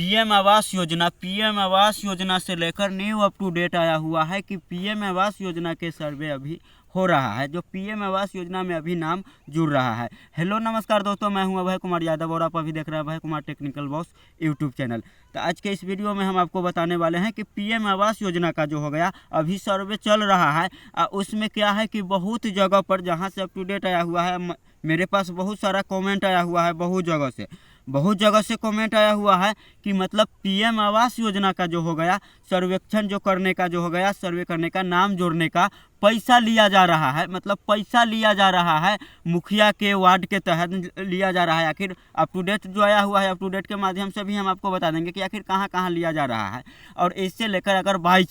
PM Awas Yojana से लेकर new up to date आया हुआ है कि पीएम आवास योजना के सर्वे अभी हो रहा है, जो पीएम आवास योजना में अभी नाम जुड़ रहा है। हेलो नमस्कार दोस्तों, मैं हूं अभय कुमार यादव और आप अभी देख रहे हैं Abhay Kumar technical boss YouTube channel. तो आज के इस वीडियो में हम आपको बताने वाले हैं कि पीएम आवास योजना का जो हो गया अभी सर्वे चल रहा है। उसमें क्या है कि बहुत जगह पर जहां से अप टू डेट आया हुआ है, मेरे पास बहुत सारा कमेंट आया हुआ है, बहुत जगह से कमेंट आया हुआ है कि मतलब पीएम आवास योजना का जो हो गया सर्वेक्षण जो करने का जो हो गया, सर्वे करने का, नाम जोड़ने का पैसा लिया जा रहा है। मतलब पैसा लिया जा रहा है, मुखिया के वार्ड के तहत लिया जा रहा है। आखिर अप टू डेट जो आया हुआ है, अप टू डेट के माध्यम से भी हम आपको बता देंगे कि आखिर कहाँ कहाँ लिया जा रहा है। और इससे लेकर अगर बाई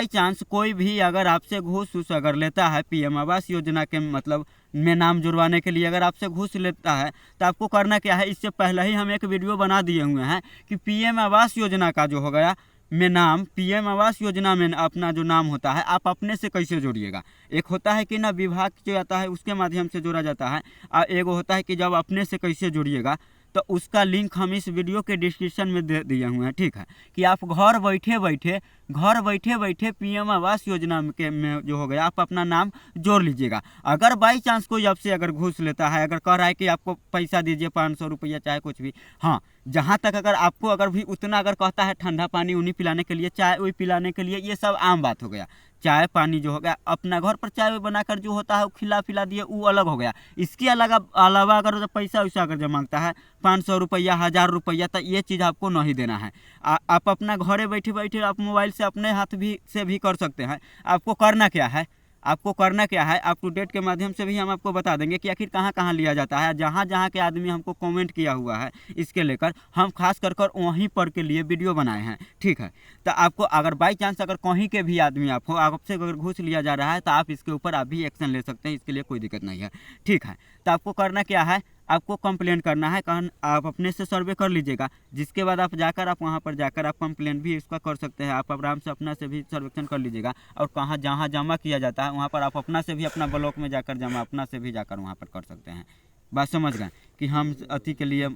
चांस कोई भी अगर आपसे घूस अगर लेता है पीएम आवास योजना के मतलब में नाम जुड़वाने के लिए अगर आपसे घूस लेता है तो आपको करना क्या है। इससे पहले ही हम एक वीडियो बना दिए हुए हैं कि पीएम आवास योजना का जो हो गया में नाम, पीएम आवास योजना में अपना जो नाम होता है आप अपने से कैसे जोड़िएगा। एक होता है कि ना विभाग जो आता है उसके माध्यम से जोड़ा जाता है, और एक होता है कि जब अपने से कैसे जोड़िएगा, तो उसका लिंक हम इस वीडियो के डिस्क्रिप्शन में दे दिए हुए हैं। ठीक है, कि आप घर बैठे बैठे पीएम आवास योजना में जो हो गया आप अपना नाम जोड़ लीजिएगा। अगर बाई चांस कोई आपसे अगर घूस लेता है, अगर कह रहा है कि आपको पैसा दीजिए 500 रुपया चाहे कुछ भी, हाँ जहाँ तक अगर आपको अगर भी उतना अगर कहता है ठंडा पानी उन्हीं पिलाने के लिए, चाय वही पिलाने के लिए, ये सब आम बात हो गया। चाय पानी जो हो गया अपना घर पर चाय बनाकर जो होता है वो खिला पिला दिए, वो अलग हो गया। इसके अलावा अगर पैसा वैसा अगर जो मांगता है 500 रुपया 1000 रुपया, तो ये चीज़ आपको नहीं देना है। आप अपना घरे बैठे बैठे आप मोबाइल से अपने हाथ से भी कर सकते हैं। आपको करना क्या है, अप टू डेट के माध्यम से भी हम आपको बता देंगे कि आखिर कहाँ कहाँ लिया जाता है। जहाँ जहाँ के आदमी हमको कमेंट किया हुआ है इसके लेकर हम खास कर वहीं पर के लिए वीडियो बनाए हैं। ठीक है, तो आपको अगर बाई चांस अगर कहीं के भी आदमी आप हो, आपसे अगर घूस लिया जा रहा है तो आप इसके ऊपर आप भी एक्शन ले सकते हैं, इसके लिए कोई दिक्कत नहीं है। ठीक है, तो आपको करना क्या है, आपको कंप्लेंट करना है। आप अपने से सर्वे कर लीजिएगा, जिसके बाद आप वहाँ पर जाकर आप कंप्लेंट भी इसका कर सकते हैं। आप आराम से अपना से भी सर्वेक्षण कर लीजिएगा, और कहाँ जहाँ जमा किया जाता है वहाँ पर आप अपना से भी अपना ब्लॉक में जाकर जमा अपना से भी जाकर वहाँ पर कर सकते हैं। बात समझ गए कि हम अति के लिए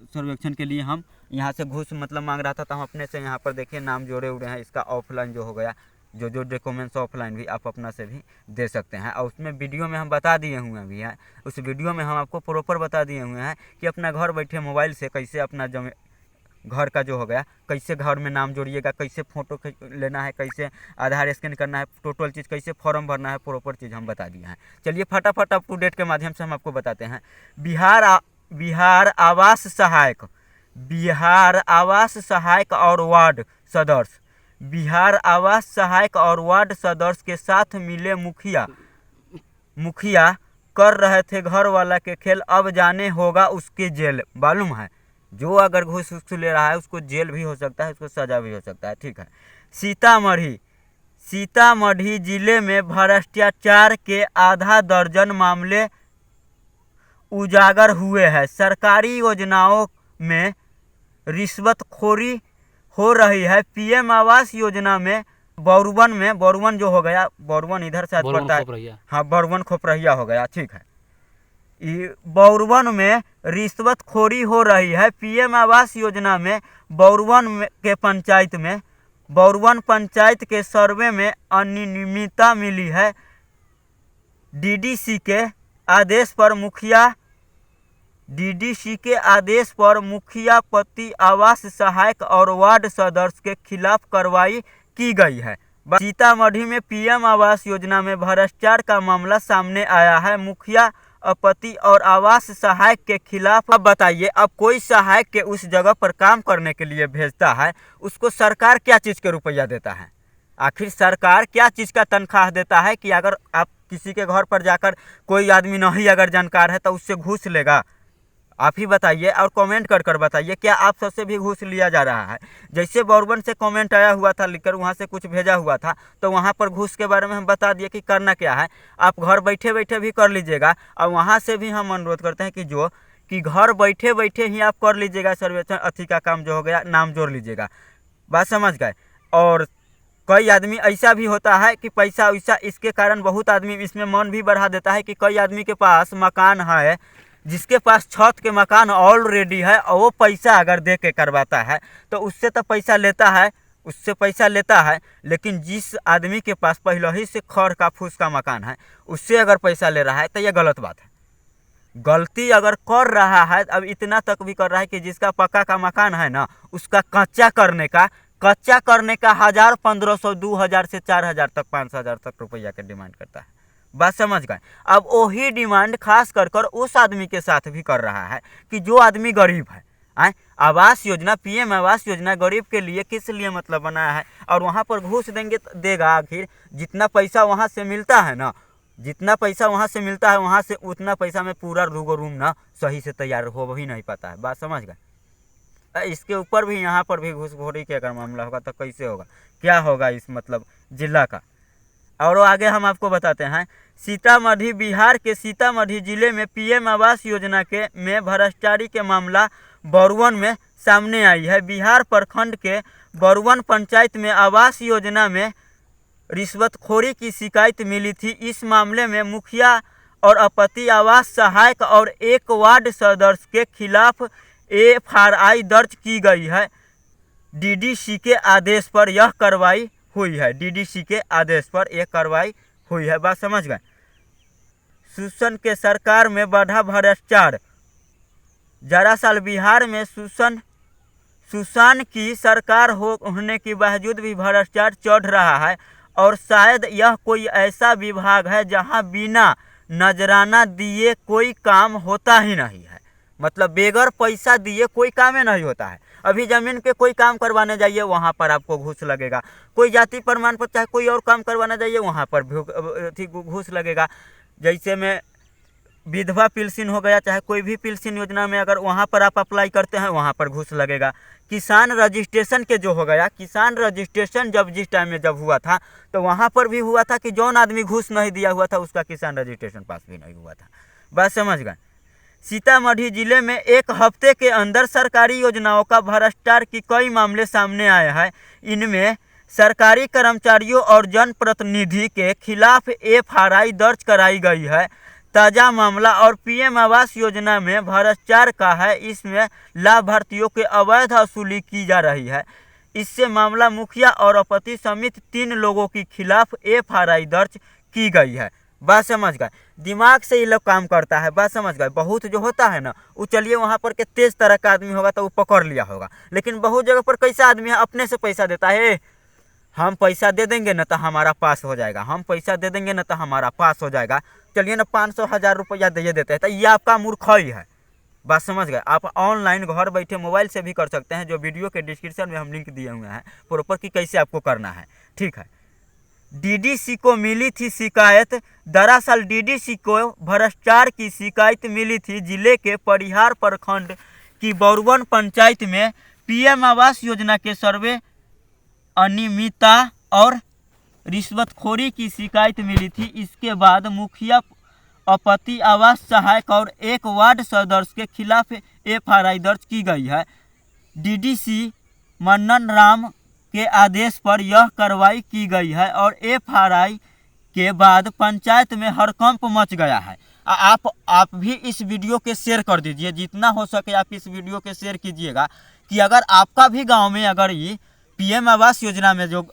सर्वेक्षण के लिए हम यहाँ से घूस मतलब मांग रहा था, तो हम अपने से यहाँ पर देखिए नाम जोड़े हुए हैं। इसका ऑफलाइन जो हो गया जो डॉक्यूमेंट्स ऑफलाइन भी आप अपना से भी दे सकते हैं, और उसमें वीडियो में हम बता दिए हुए हैं भी हैं। उस वीडियो में हम आपको प्रॉपर बता दिए हुए हैं कि अपना घर बैठे मोबाइल से कैसे अपना घर का जो हो गया कैसे घर में नाम जोड़िएगा, कैसे फ़ोटो लेना है, कैसे आधार स्कैन करना है, टोटल चीज़ कैसे फॉर्म भरना है, प्रॉपर चीज़ हम बता दिए हैं। चलिए फटाफट अप टू डेट के माध्यम से हम आपको बताते हैं। बिहार आवास सहायक और वार्ड सदस्य, बिहार आवास सहायक और वार्ड सदस्य के साथ मिले मुखिया कर रहे थे घर वाला के खेल, अब जाने होगा उसके जेल। मालूम है, जो अगर घूस ले रहा है उसको जेल भी हो सकता है, उसको सजा भी हो सकता है। ठीक है, सीतामढ़ी जिले में भ्रष्टाचार के आधा दर्जन मामले उजागर हुए हैं। सरकारी योजनाओं में रिश्वतखोरी हो रही है। पीएम आवास योजना में बौरवन जो हो गया, बौरवन इधर से पड़ता है, हाँ बौरवन खोपरहिया हो गया। ठीक है, बौरवन में रिश्वतखोरी हो रही है। पीएम आवास योजना में बौरवन पंचायत के सर्वे में अनियमितता मिली है। डीडीसी के आदेश पर मुखिया पति आवास सहायक और वार्ड सदस्य के खिलाफ कार्रवाई की गई है। सीतामढ़ी में पीएम आवास योजना में भ्रष्टाचार का मामला सामने आया है। मुखिया पति और आवास सहायक के खिलाफ। अब बताइए, अब कोई सहायक के उस जगह पर काम करने के लिए भेजता है, उसको सरकार क्या चीज़ के रुपया देता है? आखिर सरकार क्या चीज़ का तनख्वाह देता है कि अगर आप किसी के घर पर जाकर कोई आदमी नहीं अगर जानकार है तो उससे घूस लेगा? आप ही बताइए और कमेंट कर बताइए, क्या आप सबसे भी घूस लिया जा रहा है? जैसे बौरवन से कमेंट आया हुआ था, लिखकर वहाँ से कुछ भेजा हुआ था, तो वहाँ पर घूस के बारे में हम बता दिए कि करना क्या है। आप घर बैठे बैठे भी कर लीजिएगा, और वहाँ से भी हम अनुरोध करते हैं कि घर बैठे बैठे ही आप कर लीजिएगा सर्वेक्षण अथी का काम जो हो गया, नाम जोड़ लीजिएगा। बात समझ गए। और कई आदमी ऐसा भी होता है कि पैसा वैसा इसके कारण बहुत आदमी इसमें मन भी बढ़ा देता है कि कई आदमी के पास मकान है, जिसके पास छत के मकान ऑलरेडी है और वो पैसा अगर दे के करवाता है तो उससे तो पैसा लेता है, उससे पैसा लेता है। लेकिन जिस आदमी के पास पहले ही से खड़ का फूस का मकान है उससे अगर पैसा ले रहा है तो ये गलत बात है। गलती अगर कर रहा है, अब इतना तक भी कर रहा है कि जिसका पक्का का मकान है ना उसका कच्चा करने का 1000, 1500, 2000 से 4000 तक, 5000 तक रुपया के डिमांड करता है। बात समझ गए। अब वही डिमांड खास कर उस आदमी के साथ भी कर रहा है कि जो आदमी गरीब है। आवास योजना, पीएम आवास योजना गरीब के लिए किस लिए मतलब बनाया है, और वहाँ पर घूस देंगे देगा। आखिर जितना पैसा वहाँ से मिलता है ना, जितना पैसा वहाँ से मिलता है वहाँ से उतना पैसा में पूरा 2 रूम ना सही से तैयार हो ही नहीं पाता है। बात समझ गए। इसके ऊपर भी यहाँ पर भी घूसखोरी के अगर मामला होगा तो कैसे होगा, क्या होगा इस मतलब जिला का। और आगे हम आपको बताते हैं। सीतामढ़ी, बिहार के सीतामढ़ी जिले में पीएम आवास योजना के में भ्रष्टाचारी के मामला बरुवन में सामने आई है। बिहार प्रखंड के बरुवन पंचायत में आवास योजना में रिश्वतखोरी की शिकायत मिली थी। इस मामले में मुखिया और आपत्ति आवास सहायक और एक वार्ड सदस्य के खिलाफ एफआईआर दर्ज की गई है। डीडीसी के आदेश पर यह कार्रवाई हुई है। डीडीसी के आदेश पर यह कार्रवाई हुई है। बात समझ गए। सुशासन के सरकार में बढ़ा भ्रष्टाचार। दरअसल बिहार में सुशासन की सरकार होने के बावजूद भी भ्रष्टाचार चढ़ रहा है, और शायद यह कोई ऐसा विभाग है जहां बिना नजराना दिए कोई काम होता ही नहीं है। मतलब बेगर पैसा दिए कोई काम ही नहीं होता है। अभी जमीन के कोई काम करवाने जाइए वहाँ पर आपको घूस लगेगा। कोई जाति प्रमाण पत्र चाहे कोई और काम करवाने जाइए वहाँ पर भी घूस लगेगा। जैसे में विधवा पेंशन हो गया, चाहे कोई भी पेंशन योजना में अगर वहाँ पर आप अप्लाई करते हैं वहाँ पर घूस लगेगा। किसान रजिस्ट्रेशन के जो हो गया, किसान रजिस्ट्रेशन जब जिस टाइम में जब हुआ था तो वहाँ पर भी हुआ था कि जौन आदमी घूस नहीं दिया हुआ था उसका किसान रजिस्ट्रेशन पास भी नहीं हुआ था। बात समझ गए। सीतामढ़ी जिले में एक हफ्ते के अंदर सरकारी योजनाओं का भ्रष्टाचार की कई मामले सामने आए हैं। इनमें सरकारी कर्मचारियों और जनप्रतिनिधि के खिलाफ एफआईआर दर्ज कराई गई है। ताज़ा मामला और पीएम आवास योजना में भ्रष्टाचार का है। इसमें लाभार्थियों के अवैध वसूली की जा रही है। इससे मामला मुखिया और आपत्ति समिति 3 लोगों के खिलाफ एफआईआर दर्ज की गई है। बात समझ गए। दिमाग से ये लोग काम करता है। बात समझ गए। बहुत जो होता है ना वो चलिए वहाँ पर के तेज तरह का आदमी होगा तो वो पकड़ लिया होगा, लेकिन बहुत जगह पर कैसा आदमी है अपने से पैसा देता है। हम पैसा दे देंगे ना तो हमारा पास हो जाएगा, हम पैसा दे देंगे ना तो हमारा पास हो जाएगा। चलिए ना 500 1000 रुपया दे देते हैं तो ये आपका मूर्खई है। बात समझ गए। आप ऑनलाइन घर बैठे मोबाइल से भी कर सकते हैं, जो वीडियो के डिस्क्रिप्शन में हम लिंक दिए हुए हैं प्रॉपर कि कैसे आपको करना है। ठीक है। डीडीसी को मिली थी शिकायत। दरअसल डीडीसी को भ्रष्टाचार की शिकायत मिली थी। जिले के परिहार प्रखंड की बरुवन पंचायत में पीएम आवास योजना के सर्वे अनियमितता और रिश्वतखोरी की शिकायत मिली थी। इसके बाद मुखिया, आपत्ति आवास सहायक और एक वार्ड सदस्य के खिलाफ एफआईआर दर्ज की गई है। डीडीसी मन्नन राम के आदेश पर यह कार्रवाई की गई है और एफआईआर के बाद पंचायत में हड़कंप मच गया है। आप भी इस वीडियो के शेयर कर दीजिए, जितना हो सके आप इस वीडियो के शेयर कीजिएगा कि अगर आपका भी गांव में अगर ये पीएम आवास योजना में जो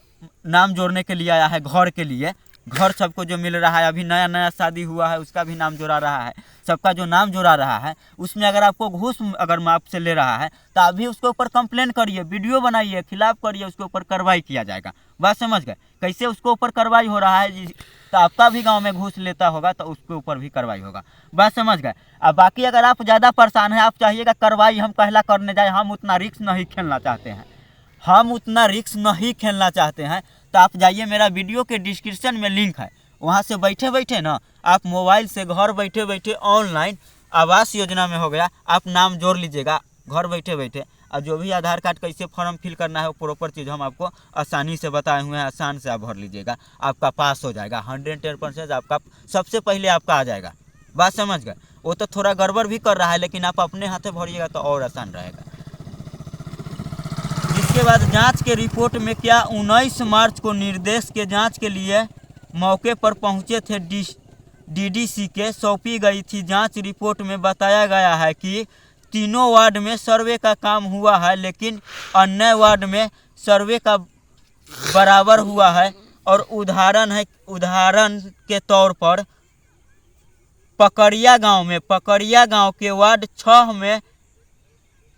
नाम जोड़ने के लिए आया है, घर के लिए, घर सबको जो मिल रहा है, अभी नया नया शादी हुआ है उसका भी नाम जोड़ा रहा है, सबका जो नाम जोड़ा रहा है उसमें अगर आपको घूस अगर आपसे ले रहा है तो आप भी उसके ऊपर कंप्लेन करिए, वीडियो बनाइए, खिलाफ करिए, उसके ऊपर कार्रवाई किया जाएगा। बात समझ गए। कैसे उसके ऊपर कार्रवाई हो रहा है, तो आपका भी गांव में घूस लेता होगा तो उसके ऊपर भी कार्रवाई होगा। बात समझ गए। अब बाकी अगर आप ज़्यादा परेशान हैं, आप चाहिएगा कार्रवाई हम पहला करने जाए, हम उतना रिस्क नहीं खेलना चाहते हैं, हम उतना रिस्क नहीं खेलना चाहते हैं, तो आप जाइए, मेरा वीडियो के डिस्क्रिप्शन में लिंक है, वहाँ से बैठे बैठे ना आप मोबाइल से घर बैठे बैठे ऑनलाइन आवास योजना में हो गया आप नाम जोड़ लीजिएगा घर बैठे बैठे। और जो भी आधार कार्ड कैसे फॉर्म फिल करना है वो प्रॉपर चीज़ हम आपको आसानी से बताए हुए हैं, आसान से आप भर लीजिएगा, आपका पास हो जाएगा। 110% आपका सबसे पहले आपका आ जाएगा। बात समझ गए। वो तो थोड़ा गड़बड़ भी कर रहा है लेकिन आप अपने हाथे भरिएगा तो और आसान रहेगा। इसके बाद जांच के रिपोर्ट में क्या 19 मार्च को निर्देश के जांच के लिए मौके पर पहुंचे थे डीडीसी के सौंपी गई थी। जांच रिपोर्ट में बताया गया है कि तीनों वार्ड में सर्वे का काम हुआ है, लेकिन अन्य वार्ड में सर्वे का बराबर हुआ है। और उदाहरण के तौर पर पकड़िया गांव के वार्ड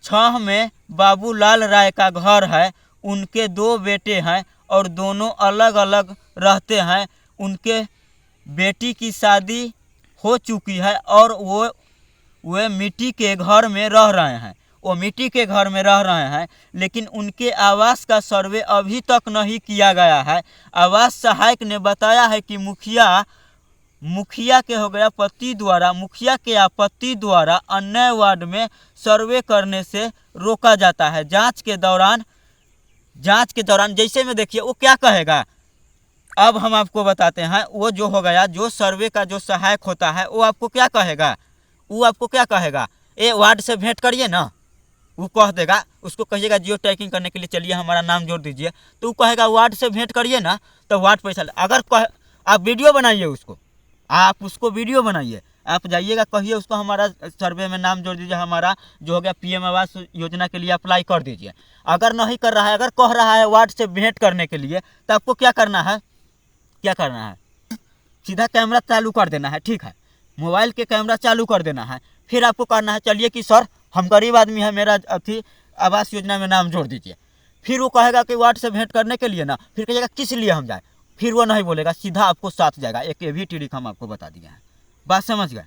6 में बाबूलाल राय का घर है। उनके 2 बेटे हैं और दोनों अलग अलग रहते हैं। उनके बेटी की शादी हो चुकी है और वो मिट्टी के घर में रह रहे हैं। लेकिन उनके आवास का सर्वे अभी तक नहीं किया गया है। आवास सहायक ने बताया है कि मुखिया के आपत्ति द्वारा अन्य वार्ड में सर्वे करने से रोका जाता है। जांच के दौरान जैसे में देखिए वो क्या कहेगा, अब हम आपको बताते हैं। वो जो हो गया, जो सर्वे का जो सहायक होता है वो आपको क्या कहेगा, ए वार्ड से भेंट करिए ना, वो कह देगा। उसको कहिएगा जियो टैगिंग करने के लिए चलिए हमारा नाम जोड़ दीजिए, तो वो कहेगा वार्ड से भेंट करिए ना, तो वार्ड पैसा अगर आप वीडियो बनाइए, उसको वीडियो बनाइए, आप जाइएगा कहिए उसको हमारा सर्वे में नाम जोड़ दीजिए, हमारा जो हो गया पीएम आवास योजना के लिए अप्लाई कर दीजिए। अगर नहीं कर रहा है, अगर कह रहा है वार्ड से भेंट करने के लिए, तो आपको क्या करना है, सीधा कैमरा चालू कर देना है। ठीक है, मोबाइल के कैमरा चालू कर देना है। फिर आपको करना है, चलिए कि सर हम गरीब आदमी है, मेरा आवास योजना में नाम जोड़ दीजिए। फिर वो कहेगा कि वार्ड से भेंट करने के लिए ना, फिर कहेगा किस लिए हम जाए, फिर वो नहीं बोलेगा, सीधा आपको साथ जाएगा। एक ये भी ट्रिक हम आपको बता दिए हैं, बात समझ गए।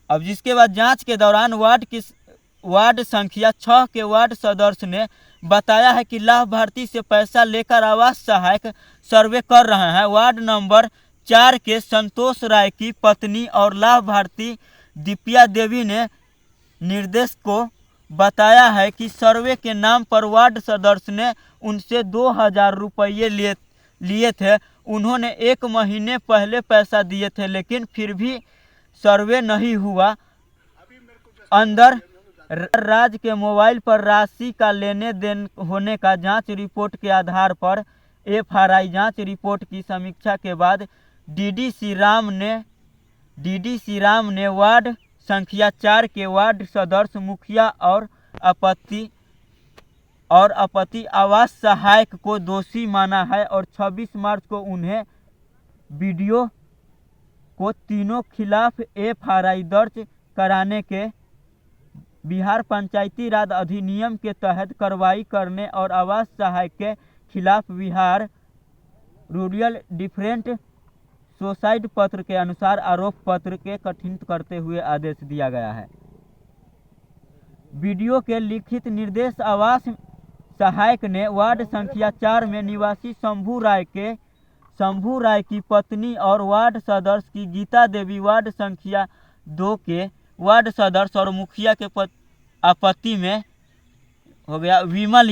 अब जिसके बाद जांच के दौरान वार्ड संख्या 6 के वार्ड सदस्य ने बताया है कि लाभार्थी से पैसा लेकर आवास सहायक सर्वे कर रहे हैं। वार्ड नंबर 4 के संतोष राय की पत्नी और लाभार्थी दीपिया देवी ने निर्देश को बताया है कि सर्वे के नाम पर वार्ड सदस्य ने उनसे 2000 रुपये लिए थे। उन्होंने 1 महीने पहले पैसा दिए थे, लेकिन फिर भी सर्वे नहीं हुआ। अंदर राज के मोबाइल पर राशि का लेने देन होने का जांच रिपोर्ट के आधार पर एफआरआई जांच रिपोर्ट की समीक्षा के बाद डीडीसी राम ने वार्ड संख्या 4 के वार्ड सदस्य मुखिया और आपत्ति आवास सहायक को दोषी माना है और 26 मार्च को उन्हें वीडियो को तीनों खिलाफ एफआरआई दर्ज कराने के बिहार पंचायती राज अधिनियम के तहत कार्रवाई करने और आवास सहायक के खिलाफ बिहार रूरल डिफरेंट सोसाइटी पत्र के अनुसार आरोप पत्र के कठिन करते हुए आदेश दिया गया है। वीडियो के लिखित निर्देश आवास सहायक ने वार्ड संख्या 4 में निवासी शंभू राय की पत्नी और वार्ड सदस्य की गीता देवी, वार्ड संख्या 2 के वार्ड सदस्य और मुखिया के आपत्ति में हो गया विमल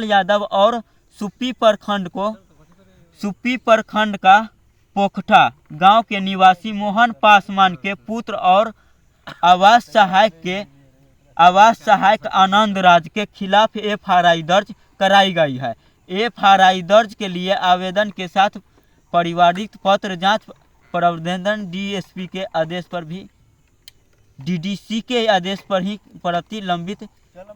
यादव और सुप्पी प्रखंड का पोखठा गांव के निवासी मोहन पासवान के पुत्र और आवास सहायक आनंद राज के खिलाफ एफआरआई दर्ज कराई गई है। एफआरआई दर्ज के लिए आवेदन के साथ परिवारिक पत्र जांच प्रबंधन डीएसपी के आदेश पर भी डीडीसी के आदेश पर ही प्रतिलंबित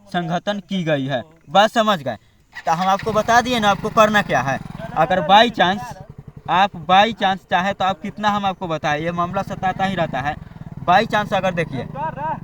संगठन की गई है। बात समझ गए। तो हम आपको बता दिए ना आपको करना क्या है। अगर बाई चांस चाहे तो आप कितना हम आपको बताएं, ये मामला सताता ही रहता है। बाई चांस अगर देखिए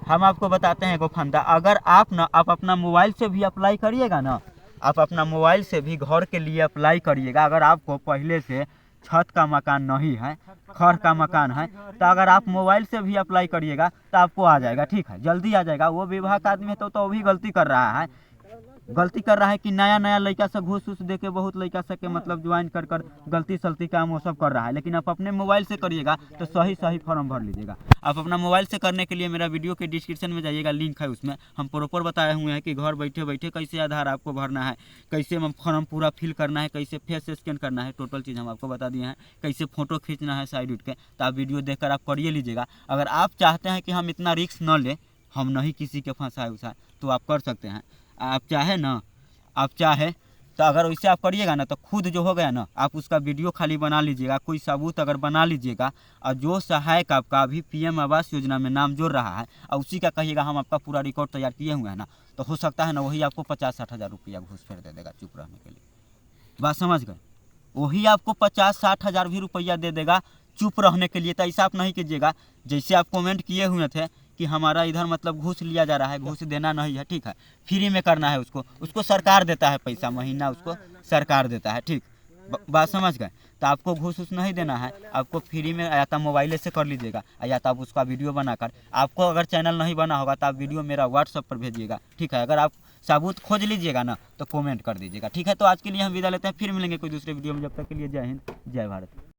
हम आपको बताते हैं एगो फंडा, अगर आप अपना मोबाइल से भी अप्लाई करिएगा ना, आप अपना मोबाइल से भी घर के लिए अप्लाई करिएगा। अगर आपको पहले से छत का मकान नहीं है, खड़ का मकान है, तो अगर आप मोबाइल से भी अप्लाई करिएगा तो आपको आ जाएगा। ठीक है, जल्दी आ जाएगा। वो विभाग आदमी है तो वो भी गलती कर रहा है कि नया लड़का से घूस दे के बहुत लड़का से के मतलब ज्वाइन कर गलती सलती काम वो सब कर रहा है। लेकिन आप अपने मोबाइल से करिएगा तो सही फॉर्म भर लीजिएगा। आप अपना मोबाइल से करने के लिए मेरा वीडियो के डिस्क्रिप्शन में जाइएगा, लिंक है, उसमें हम प्रॉपर बताए हुए हैं कि घर बैठे बैठे कैसे आधार आपको भरना है, कैसे फॉर्म पूरा फिल करना है, कैसे फेस स्कैन करना है, टोटल चीज़ हम आपको बता दिए हैं। कैसे फ़ोटो खींचना है साइड उठ के, तो आप वीडियो देखकर आप करिए लीजिएगा। अगर आप चाहते हैं कि हम इतना रिस्क न लें, हम नहीं किसी के फंसाए उसाए, तो आप कर सकते हैं। आप चाहे तो अगर वैसे आप करिएगा ना तो खुद जो हो गया ना, आप उसका वीडियो खाली बना लीजिएगा, कोई सबूत अगर बना लीजिएगा, और जो सहायक आपका अभी पीएम आवास योजना में नाम जोड़ रहा है और उसी का कहिएगा हम आपका पूरा रिकॉर्ड तैयार किए हुए हैं ना, तो हो सकता है ना वही आपको 50-60 हज़ार रुपया घूस फेर दे देगा चुप रहने के लिए। बात समझ गए? वही आपको 50-60 हज़ार भी रुपया दे देगा चुप रहने के लिए। तो ऐसा आप नहीं कीजिएगा, जैसे आप कमेंट किए हुए थे कि हमारा इधर मतलब घूस लिया जा रहा है, घूस देना नहीं है, ठीक है, फ्री में करना है उसको सरकार देता है पैसा, महीना उसको सरकार देता है, ठीक। बात समझ गए? तो आपको घूस उस नहीं देना है, आपको फ्री में या तो मोबाइल से कर लीजिएगा या तो आप उसका वीडियो बनाकर, आपको अगर चैनल नहीं बना होगा तो आप वीडियो मेरा व्हाट्सएप पर भेजिएगा, ठीक है। अगर आप सबूत खोज लीजिएगा ना तो कमेंट कर दीजिएगा, ठीक है। तो आज के लिए हम विदा लेते हैं, फिर मिलेंगे कोई दूसरे वीडियो में, जब तक के लिए जय हिंद जय भारत।